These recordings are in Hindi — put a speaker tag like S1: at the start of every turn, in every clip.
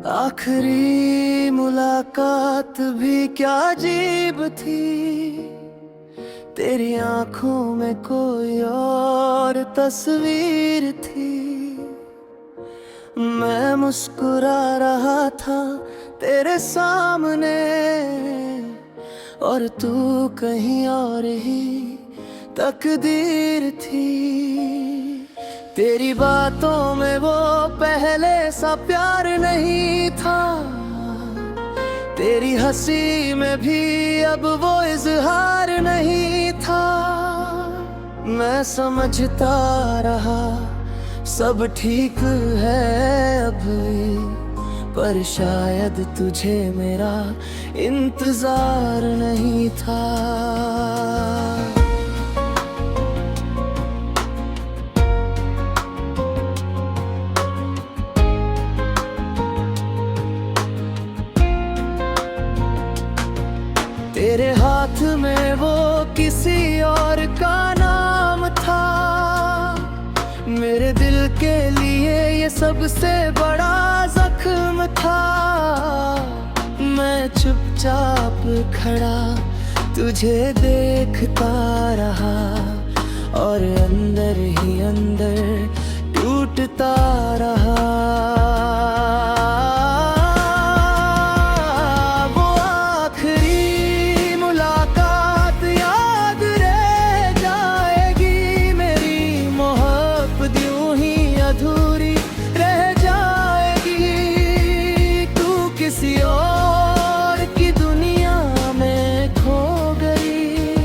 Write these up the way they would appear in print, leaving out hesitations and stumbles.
S1: आखिरी मुलाकात भी क्या अजीब थी। तेरी आंखों में कोई और तस्वीर थी। मैं मुस्कुरा रहा था तेरे सामने और तू कहीं और ही तकदीर थी। तेरी बातों में वो पहले सा प्यार नहीं था। तेरी हंसी में भी अब वो इजहार नहीं था। मैं समझता रहा सब ठीक है अभी, पर शायद तुझे मेरा इंतजार नहीं था। तेरे हाथ में वो किसी और का नाम था। मेरे दिल के लिए ये सबसे बड़ा जख्म था। मैं चुपचाप खड़ा तुझे देखता रहा और अंदर ही अंदर टूटता रहा। अधूरी रह जाएगी। तू किसी और की दुनिया में खो गई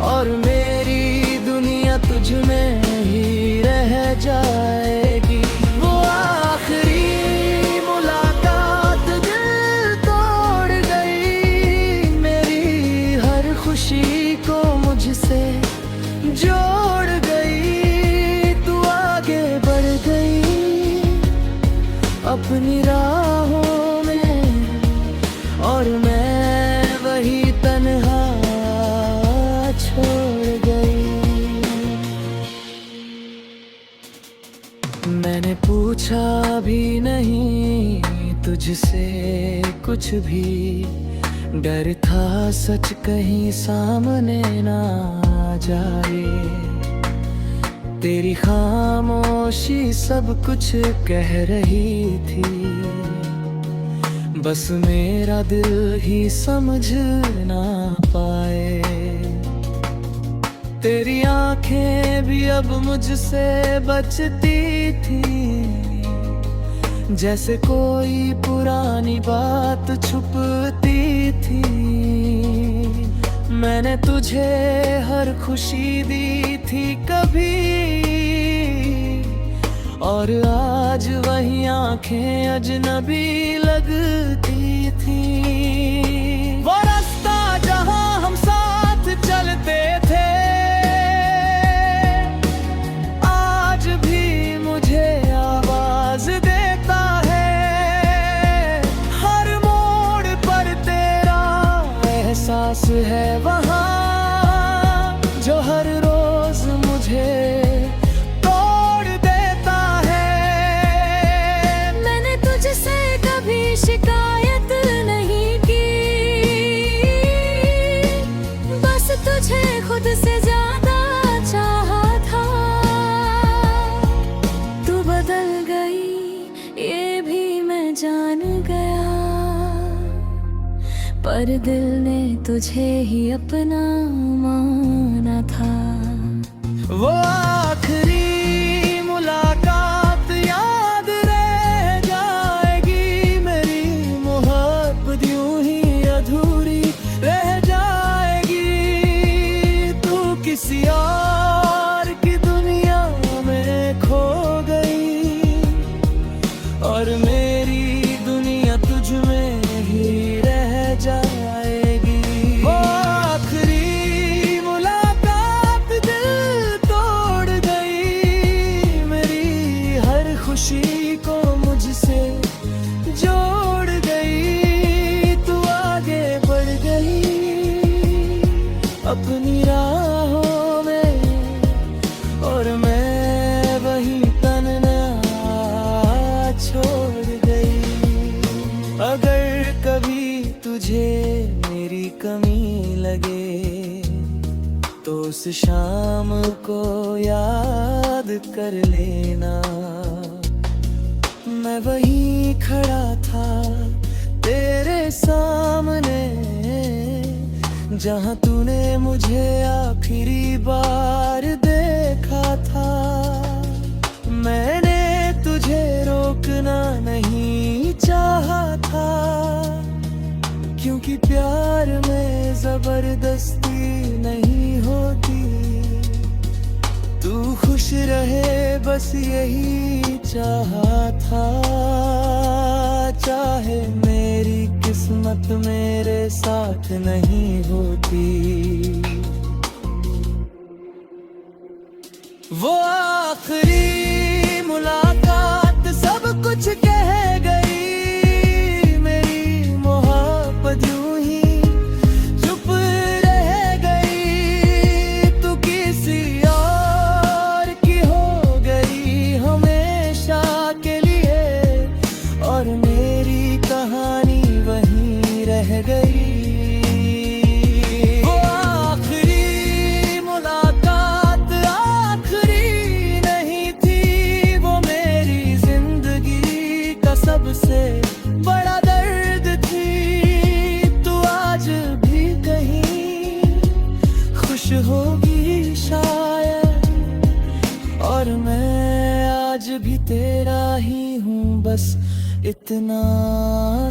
S1: और मेरी दुनिया तुझ में ही रह जाएगी। वो आखिरी मुलाकात दिल तोड़ गई। मेरी हर खुशी को मुझसे जोड़ गई। अपनी राहों में और मैं वही तन्हा छोड़ गई। मैंने पूछा भी नहीं तुझसे कुछ भी। डर था सच कहीं सामने ना आ जाए। तेरी खामोशी सब कुछ कह रही थी। बस मेरा दिल ही समझ ना पाए। तेरी आंखें भी अब मुझसे बचती थी। जैसे कोई पुरानी बात छुपती थी। मैंने तुझे हर खुशी दी थी कभी, और आज वही आंखें अजनबी लगती थी। वो रास्ता जहां हम साथ चलते थे आज भी मुझे आवाज देता है। हर मोड़ पर तेरा एहसास है वहां, जो हर रोज मुझे तोड़ देता है।
S2: मैंने तुझसे कभी शिकायत नहीं की, बस तुझे खुद से ज्यादा चाहा था। तू बदल गई ये भी मैं जान गया, पर दिल ने तुझे ही अपना माना था।
S1: वो आखिरी मुलाकात याद रह जाएगी। मेरी मोहब्बत यूं ही अधूरी रह जाएगी। तू किसी और की दुनिया में खो गई और मेरी दुनिया तुझ में ही रह जाएगी। वो आखिरी मुलाकात दिल तोड़ गई। अगर कभी तुझे मेरी कमी लगे तो उस शाम को याद कर लेना। मैं वहीं खड़ा था तेरे सामने जहां तूने मुझे आखिरी बार देखा था। मैंने तुझे रोकना नहीं चाहा था, क्योंकि प्यार में जबरदस्ती नहीं होती। तू खुश रहे बस यही चाहा था। चाहे मेरी किस्मत मेरे साथ नहीं होती। वो आखिरी मुलाकात सब कुछ कह गई। मेरी मोहब्बत यूं ही चुप रह गई। तू किसी और की हो गई हमेशा के लिए, और मेरी कहानी वहीं रह गई। सबसे बड़ा दर्द थी। तू आज भी कहीं खुश होगी शायद, और मैं आज भी तेरा ही हूँ, बस इतना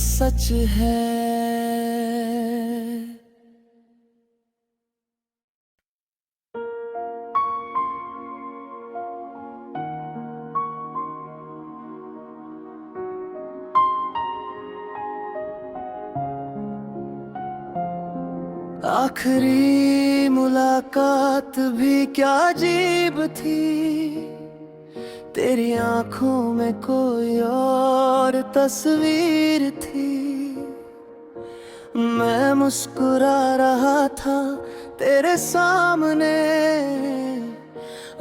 S1: सच है। आखिरी मुलाकात भी क्या अजीब थी। तेरी आंखों में कोई और तस्वीर थी। मैं मुस्कुरा रहा था तेरे सामने,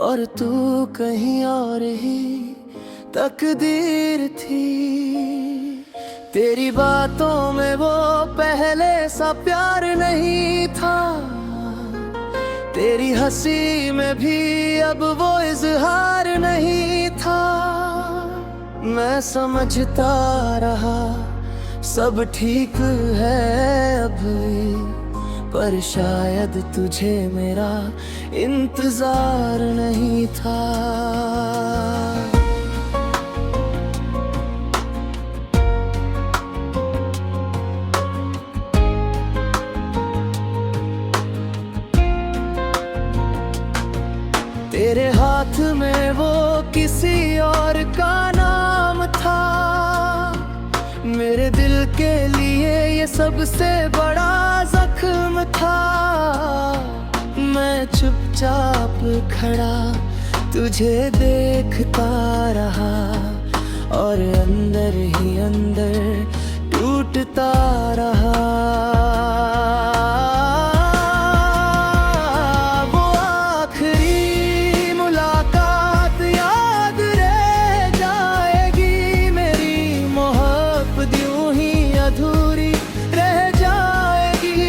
S1: और तू कहीं और ही तकदीर थी। तेरी बातों में वो पहले सा प्यार नहीं था। तेरी हंसी में भी अब वो इजहार नहीं था। मैं समझता रहा सब ठीक है अभी, पर शायद तुझे मेरा इंतजार नहीं था। तेरे हाथ में वो किसी और का नाम था। मेरे दिल के लिए ये सबसे बड़ा जख्म था। मैं चुपचाप खड़ा तुझे देखता रहा, और अंदर ही अंदर टूटता रहा। अधूरी रह जाएगी।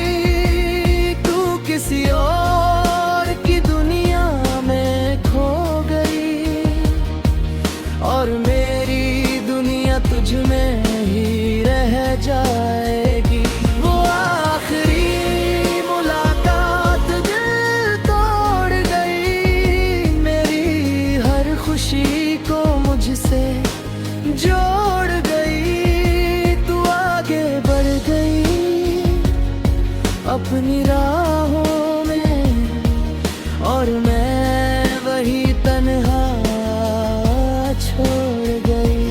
S1: तू किसी और की दुनिया में खो गई, और मेरी दुनिया तुझ में ही रह जाएगी। वो आखिरी मुलाकात दिल तोड़ गई। मेरी हर खुशी को मुझसे जोड़ गई। अपनी राहों में, और मैं वही तन्हा छोड़ गई।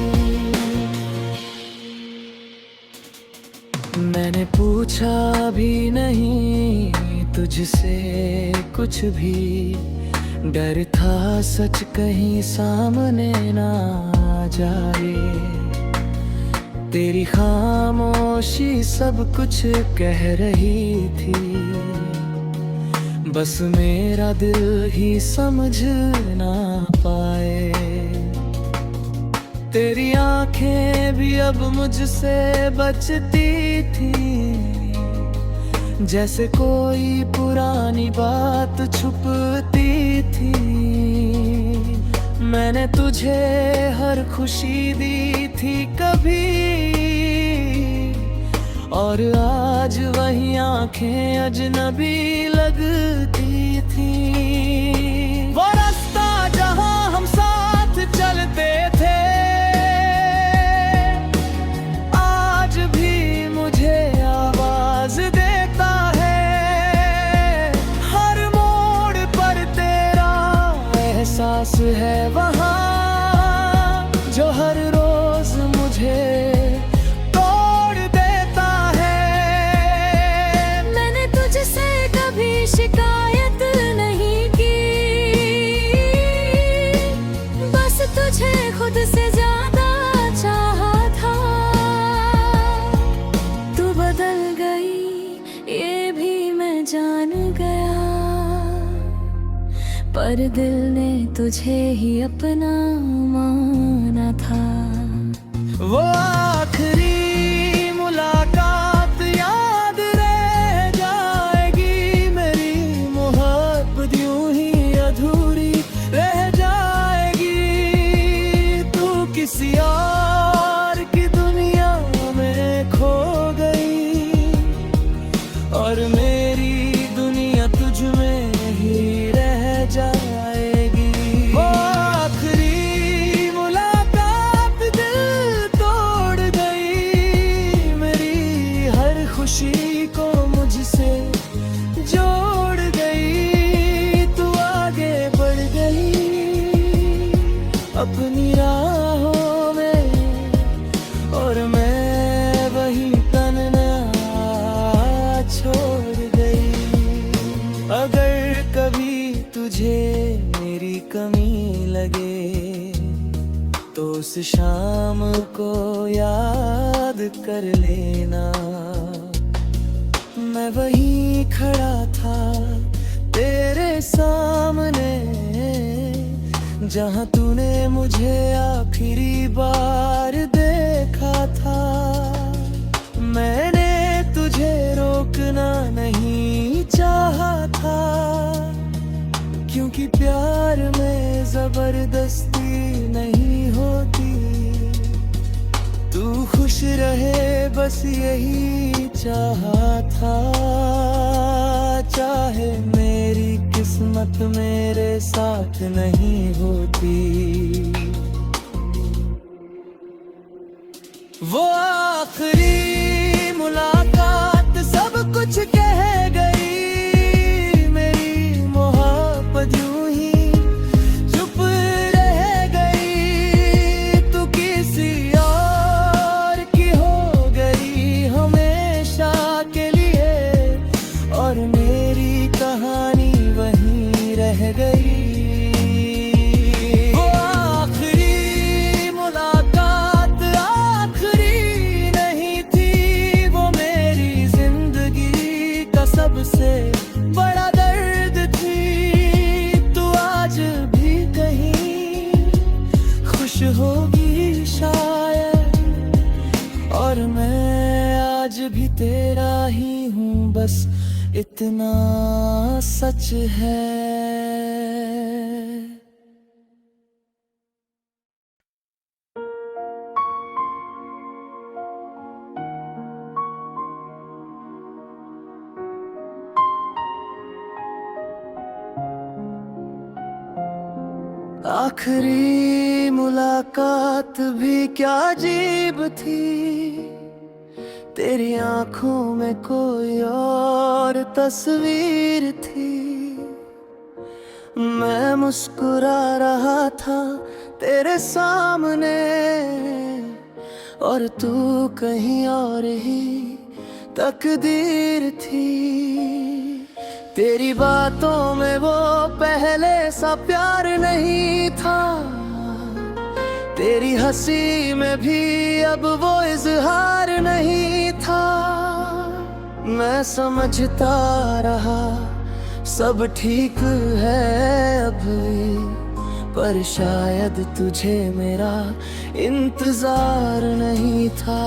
S1: मैंने पूछा भी नहीं तुझसे कुछ भी। डर था सच कहीं सामने ना आ जाए। तेरी खामोशी सब कुछ कह रही थी। बस मेरा दिल ही समझ ना पाए। तेरी आंखें भी अब मुझसे बचती थी, जैसे कोई पुरानी बात छुपती थी। मैंने तुझे हर खुशी दी थी कभी, और आज वही आंखें अजनबी लगती थी। वो रास्ता जहां हम साथ चलते थे, आज भी मुझे आवाज देता है। हर मोड़ पर तेरा एहसास है वहाँ, जो हर रोज मुझे
S2: शिकायत नहीं की, बस तुझे खुद से ज्यादा चाहा था। तू बदल गई ये भी मैं जान गया, पर दिल ने तुझे ही अपना माना था।
S1: वो आखिरी मुलाकात याद रह जाएगी, मेरी मोहब्बत यूं ही अधूरी रह जाएगी। तू किसी और की दुनिया में खो गई, और मेरी दुनिया तुझ में ही रह जाएगी। वो आखिरी मुलाकात दिल तोड़ गई, मेरी हर खुशी को मुझसे जोड़ गई। तू आगे बढ़ गई अपनी राहों में, और मैं वही तन्हा छोड़ गई। अगर कभी तुझे मेरी कमी लगे, तो उस शाम को याद कर लेना। मैं वहीं खड़ा था तेरे सामने, जहां तूने मुझे आखिरी बार देखा था। मैंने तुझे रोकना नहीं चाहा था, क्योंकि प्यार में जबरदस्ती नहीं होती। तू खुश रहे बस यही चाहा था, चाहे मेरी किस्मत मेरे साथ नहीं होती। वो आखिरी मुलाकात सब कुछ कह गई, मेरी मोहब्बत यूं ही चुप रह गई। तू किसी और की हो गई हमेशा के लिए, और मेरी कहानी वहीं रह गई। वो आखिरी मुलाकात आखिरी नहीं थी, वो मेरी जिंदगी का सबसे बड़ा दर्द थी। तू आज भी कहीं खुश होगी शायद, और मैं आज भी तेरा ही हूँ, बस इतना सच है। आखिरी मुलाकात भी क्या अजीब थी, तेरी आंखों में कोई और तस्वीर थी। मैं मुस्कुरा रहा था तेरे सामने, और तू कहीं और ही तकदीर थी। तेरी बातों में वो पहले सा प्यार नहीं था, तेरी हंसी में भी अब वो इजहार नहीं था। मैं समझता रहा सब ठीक है अभी, पर शायद तुझे मेरा इंतजार नहीं था।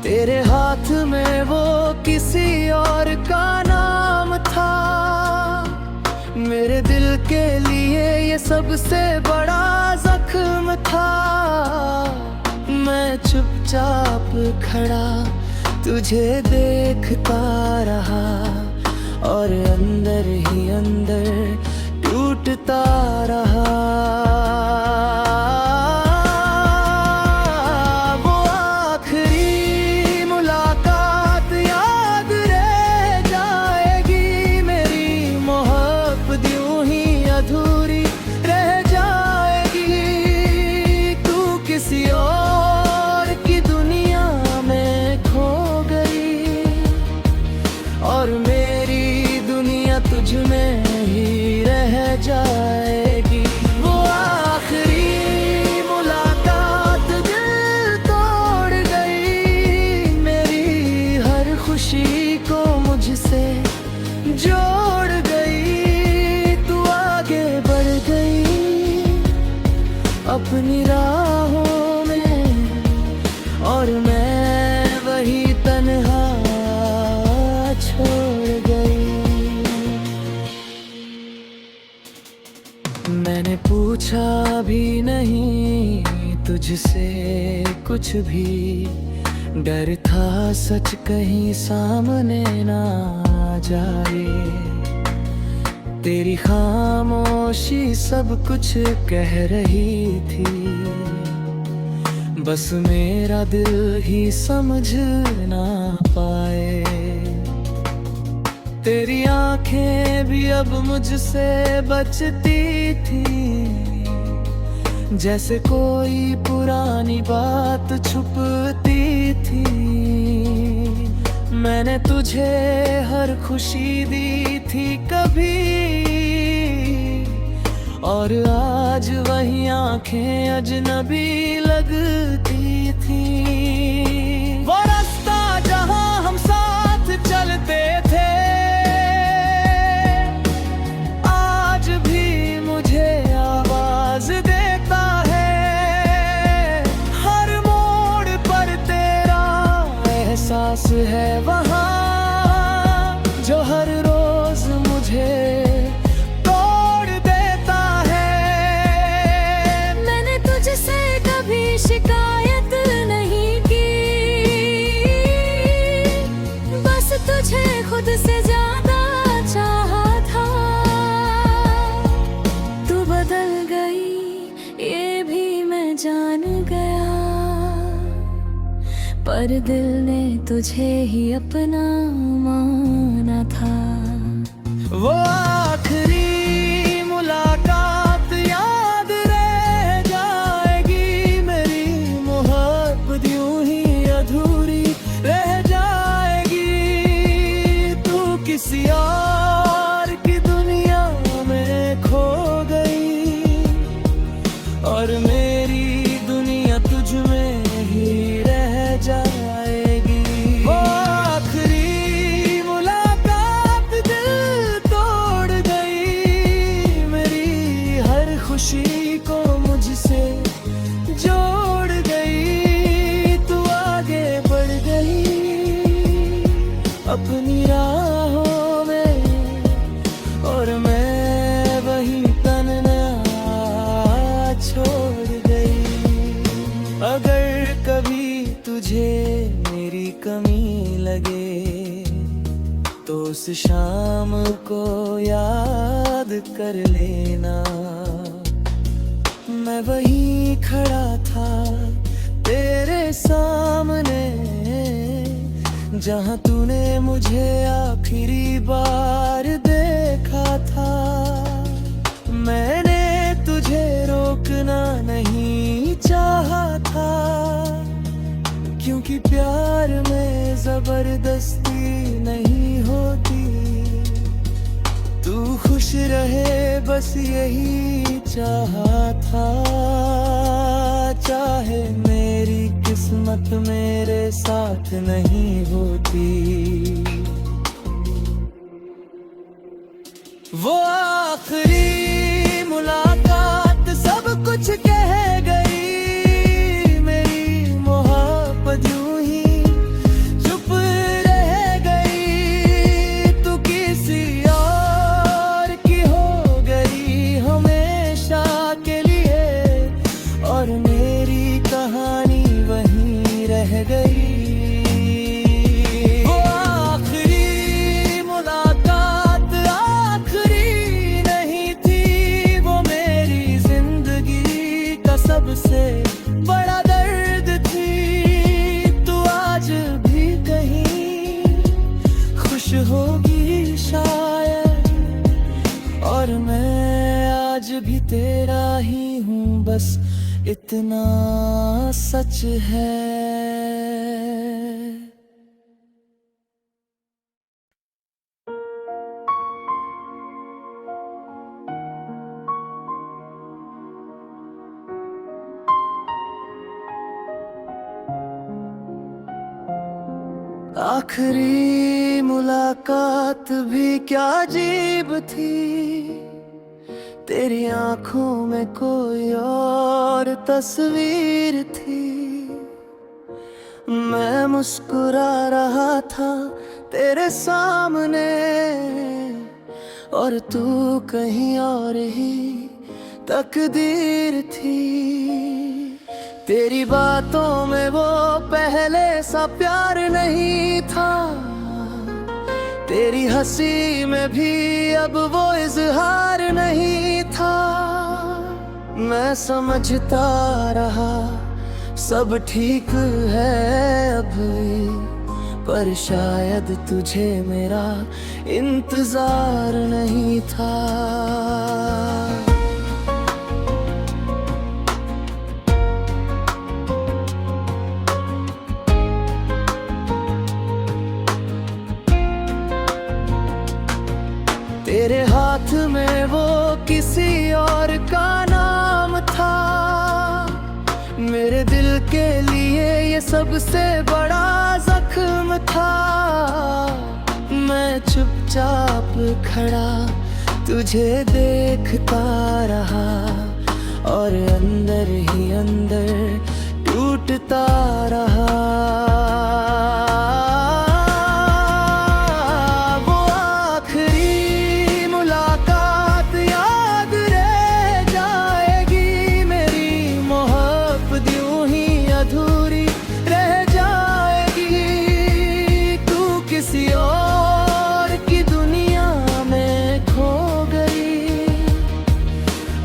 S1: तेरे हाथ में वो किसी और का नाम था। मेरे दिल के लिए ये सबसे बड़ा जख्म था। मैं चुपचाप खड़ा तुझे देखता रहा और अंदर ही अंदर टूटता रहा। वो आखिरी मुलाकात याद रह जाएगी। मेरी मोहब्बत यूं ही अधूरी रह जाएगी। तू किसी और की दुनिया में खो गई और मेरी दुनिया तुझ में ही रह जाएगी। वो आखिरी मुलाकात दिल तोड़ गई। मेरी हर खुशी को मुझसे जोड़ गई। तू आगे बढ़ गई अपनी राहों में और मैं वही तन्हा छोड़ गई। मैंने पूछा भी नहीं तुझसे कुछ भी। डर था सच कहीं सामने ना आ जाए। तेरी खामोशी सब कुछ कह रही थी। बस मेरा दिल ही समझ ना पाए। तेरी आंखें भी अब मुझसे बचती थी। जैसे कोई पुरानी बात छुपती थी। मैंने तुझे हर खुशी दी थी कभी और आज वही आंखें अजनबी लगती थी। वो रास्ता जहां हम साथ चलते थे आज भी मुझे आवाज देता है। हर मोड़ पर तेरा एहसास है वहाँ जो हर रोज मुझे तोड़ देता है।
S2: मैंने तुझसे कभी शिकायत नहीं की। बस तुझे खुद से ज्यादा चाहा था। तू बदल गई ये भी मैं जान गया। पर दिल ने तुझे ही अपना माना था।
S1: वो आखिरी मुलाकात याद रह जाएगी। मेरी मोहब्बत यूं ही अधूरी रह जाएगी। तू किसी और की दुनिया में खो गई और मेरी दुनिया तुझ में ही रह जाएगी। वो आखिरी मुलाकात दिल तोड़ गई। मेरी हर खुशी को मुझसे जोड़ गई। तू आगे बढ़ गई अपनी राहों में और मैं वही तन्हा छोड़ गई। अगर कभी तुझे मेरी कमी लगे तो उस शाम को याद कर लेना। मैं वहीं खड़ा था तेरे सामने जहां तूने मुझे आखिरी बार देखा था। मैंने तुझे रोकना नहीं चाहा था क्योंकि प्यार में जबरदस्ती नहीं होती। तू खुश रहे बस यही चाहा था। चाहे मेरी किस्मत मेरे साथ नहीं होती। वो आखिरी मुलाकात सब कुछ कह गई, मेरी मोहब्बत यूं ही चुप रह गई। तू किसी और की हो गई हमेशा के लिए, और मेरी कहानी वहीं रह गई। वो आखिरी मुलाकात आखिरी नहीं थी, वो मेरी जिंदगी का सबसे बड़ा दर्द थी। तू आज भी कहीं खुश होगी शायद, और मैं आज भी तेरा ही हूँ, बस इतना सच है। आखिरी मुलाकात भी क्या अजीब थी, तेरी आंखों में कोई और तस्वीर थी। मैं मुस्कुरा रहा था तेरे सामने, और तू कहीं और ही तकदीर थी। तेरी बातों में वो पहले सा प्यार नहीं था, तेरी हंसी में भी अब वो इजहार नहीं था। मैं समझता रहा सब ठीक है अभी, पर शायद तुझे मेरा इंतजार नहीं था। तेरे हाथ में वो किसी और का नाम था, मेरे दिल के लिए ये सबसे बड़ा जख्म था। मैं चुपचाप खड़ा तुझे देखता रहा, और अंदर ही अंदर टूटता रहा।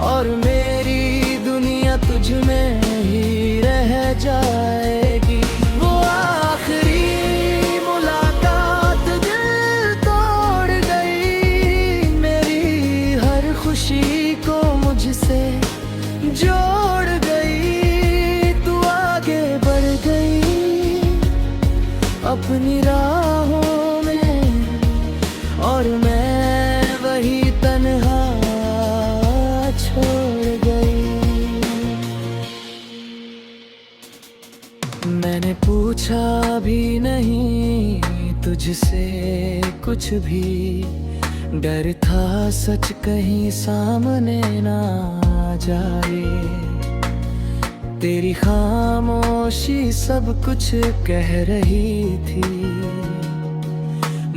S1: और मेरी दुनिया तुझ में ही रह जाएगी। वो आखिरी मुलाकात दिल तोड़ गई, मेरी हर खुशी को मुझसे जोड़ गई। तू आगे बढ़ गई अपनी राहों में, और मैं वही तन्हा छोड़ गई। मैंने पूछा भी नहीं तुझसे कुछ भी, डर था सच कहीं सामने ना आ जाए। तेरी खामोशी सब कुछ कह रही थी,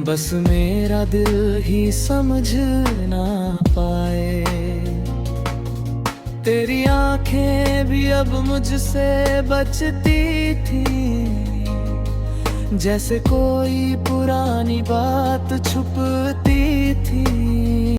S1: बस मेरा दिल ही समझ ना पाए। तेरी आंखें भी अब मुझसे बचती थी, जैसे कोई पुरानी बात छुपती थी।